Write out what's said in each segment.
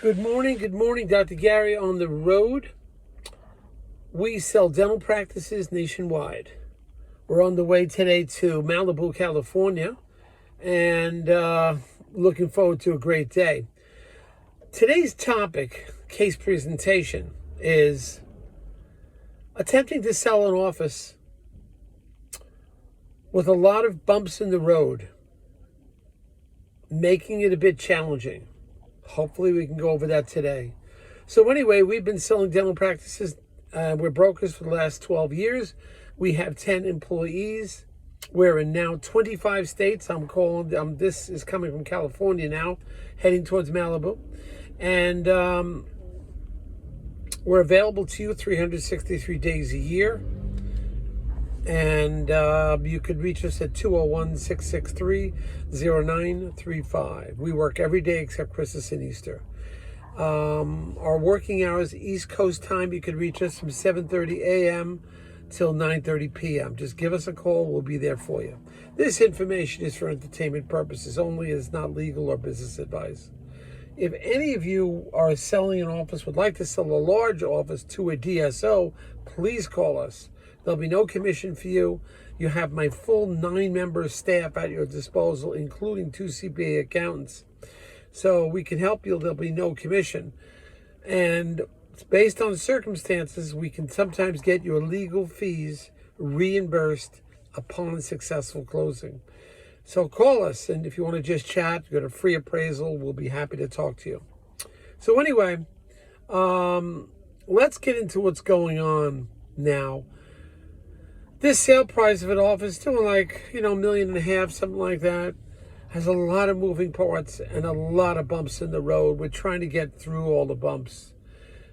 Good morning, Dr. Gary on the road. We sell dental practices nationwide. We're on the way today to Malibu, California, and looking forward to a great day. Today's topic, case presentation, is attempting to sell an office with a lot of bumps in the road, making it a bit challenging. Hopefully we can go over that today. So anyway, we've been selling dental practices. We're brokers for the last 12 years. We have 10 employees. We're in now 25 states. This is coming from California now, heading towards Malibu. And we're available to you 363 days a year. And you could reach us at 201-663-0935. We work every day except Christmas and Easter. Our working hours, East Coast time, you could reach us from 7:30 a.m. till 9:30 p.m. Just give us a call. We'll be there for you. This information is for entertainment purposes only. It's not legal or business advice. If any of you are selling an office, would like to sell a large office to a DSO, please call us. There'll be no commission for you. You have my full 9-member staff at your disposal, including 2 CPA accountants. So we can help you. There'll be no commission. And based on circumstances, we can sometimes get your legal fees reimbursed upon successful closing. So call us, and if you want to just chat, get a free appraisal, we'll be happy to talk to you. So anyway, let's get into what's going on now. This sale price of an office, doing like, $1.5 million, something like that, has a lot of moving parts and a lot of bumps in the road. We're trying to get through all the bumps.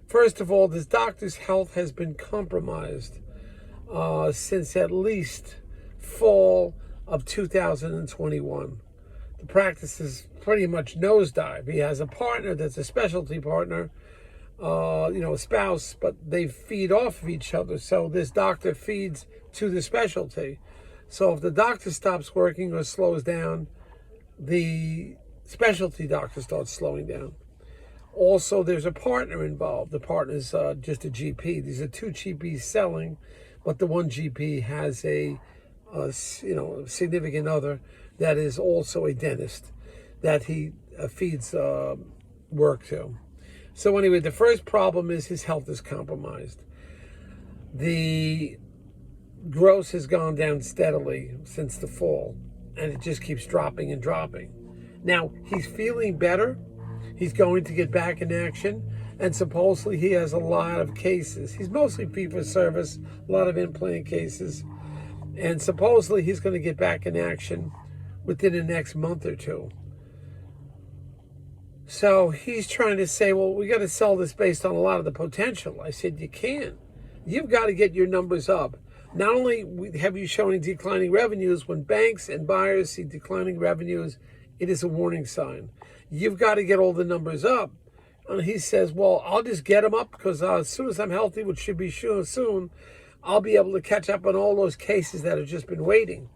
First of all, this doctor's health has been compromised since at least fall of 2021. The practice is pretty much nosedive. He has a partner that's a specialty partner, a spouse, but they feed off of each other. So this doctor feeds to the specialty. So if the doctor stops working or slows down, the specialty doctor starts slowing down. Also, there's a partner involved. The partner's just a GP. These are 2 GPs selling, but the one GP has a significant other that is also a dentist that he feeds work to. So anyway, the first problem is his health is compromised. The gross has gone down steadily since the fall, and it just keeps dropping and dropping. Now, he's feeling better. He's going to get back in action, and supposedly he has a lot of cases. He's mostly fee-for-service, a lot of implant cases, and supposedly he's going to get back in action within the next month or two. So he's trying to say, well, we got to sell this based on a lot of the potential. I said, you can't. You've got to get your numbers up. Not only have you showing declining revenues, when banks and buyers see declining revenues, it is a warning sign. You've got to get all the numbers up. And he says, well, I'll just get them up because as soon as I'm healthy, which should be soon, I'll be able to catch up on all those cases that have just been waiting.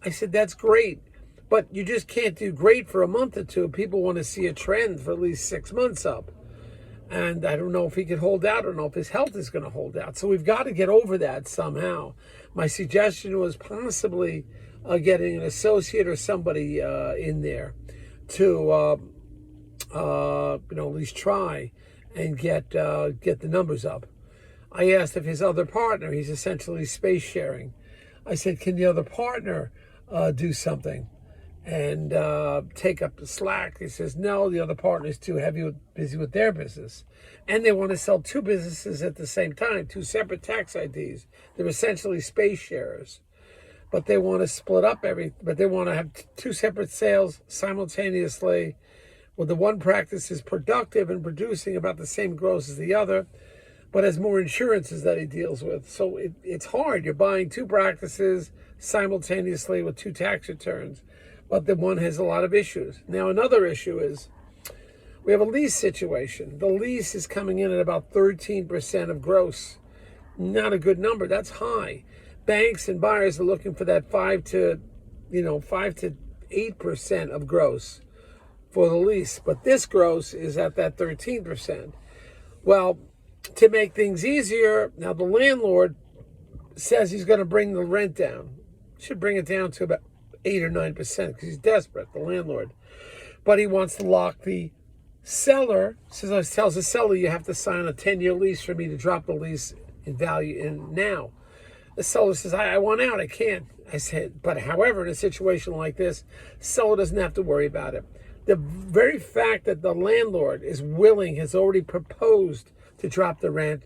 I said, that's great, but you just can't do great for a month or two. People want to see a trend for at least 6 months up. And I don't know if he can hold out. I don't know if his health is going to hold out. So we've got to get over that somehow. My suggestion was possibly getting an associate or somebody in there to, at least try and get the numbers up. I asked if his other partner, he's essentially space sharing. I said, can the other partner do something and take up the slack? He says, no, the other partner is too busy with their business. And they want to sell 2 businesses at the same time, 2 separate tax IDs. They're essentially space sharers. But they want to split up but they want to have 2 separate sales simultaneously. Well, the one practice is productive and producing about the same gross as the other, but has more insurances that he deals with. So it's hard. You're buying 2 practices simultaneously with 2 tax returns, but the one has a lot of issues. Now, another issue is we have a lease situation. The lease is coming in at about 13% of gross. Not a good number. That's high. Banks and buyers are looking for that 5 to 8% of gross. for the lease. But this gross is at that 13%. Well, to make things easier, now the landlord says he's going to bring the rent down. Should bring it down to about 8 or 9% because he's desperate, the landlord. But he wants to lock the seller. Tells the seller, you have to sign a 10-year lease for me to drop the lease in value in now. The seller says, I want out, I can't. I said, but however, in a situation like this, the seller doesn't have to worry about it. The very fact that the landlord is willing, has already proposed to drop the rent,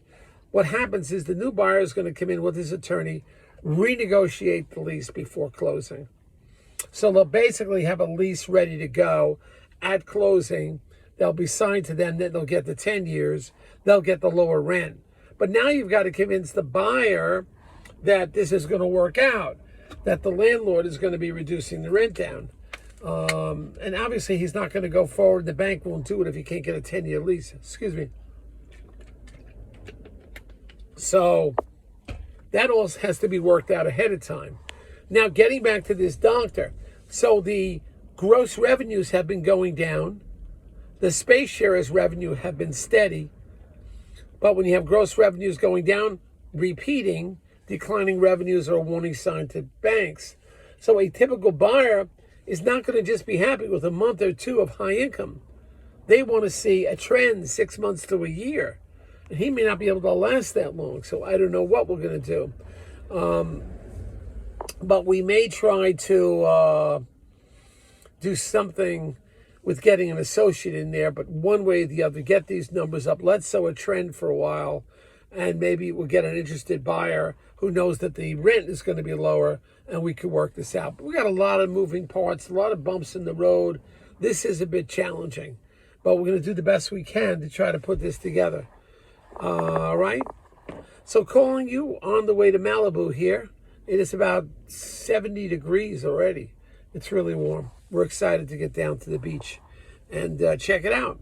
what happens is the new buyer is going to come in with his attorney, renegotiate the lease before closing. So they'll basically have a lease ready to go at closing. They'll be signed to them, then they'll get the 10 years, they'll get the lower rent. But now you've got to convince the buyer that this is going to work out, that the landlord is going to be reducing the rent down. And obviously he's not going to go forward. The bank won't do it if he can't get a 10-year lease. Excuse me. So that all has to be worked out ahead of time. Now, getting back to this doctor. So the gross revenues have been going down. The space sharers revenue have been steady. But when you have gross revenues going down, repeating, declining revenues are a warning sign to banks. So a typical buyer is not going to just be happy with a month or two of high income. They want to see a trend 6 months to a year. And he may not be able to last that long. So I don't know what we're going to do. But we may try to do something with getting an associate in there. But one way or the other, get these numbers up. Let's sow a trend for a while. And maybe we'll get an interested buyer who knows that the rent is going to be lower, and we can work this out. But we got a lot of moving parts, a lot of bumps in the road. This is a bit challenging, but we're going to do the best we can to try to put this together. All right. So calling you on the way to Malibu here. It is about 70 degrees already. It's really warm. We're excited to get down to the beach and check it out.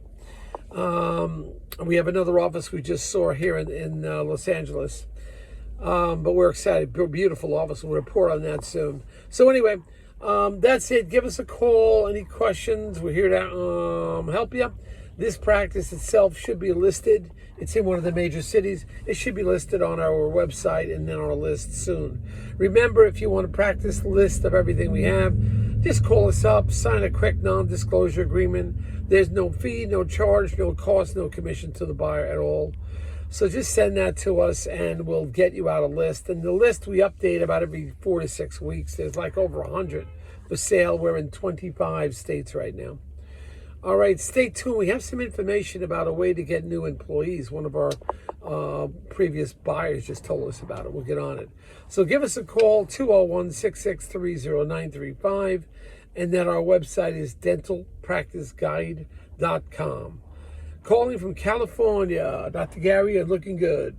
We have another office we just saw here in Los Angeles. But we're excited. Beautiful office. We'll report on that soon. So anyway, that's it. Give us a call. Any questions? We're here to help you. This practice itself should be listed. It's in one of the major cities. It should be listed on our website and then our list soon. Remember, if you want a practice list of everything we have, just call us up, sign a quick non-disclosure agreement. There's no fee, no charge, no cost, no commission to the buyer at all. So just send that to us and we'll get you out a list. And the list we update about every 4 to 6 weeks. There's like over 100 for sale. We're in 25 states right now. All right, stay tuned. We have some information about a way to get new employees. One of our previous buyers just told us about it. We'll get on it. So give us a call, 201-663-0935. And then our website is dentalpracticeguide.com. Calling from California, Dr. Gary, and looking good.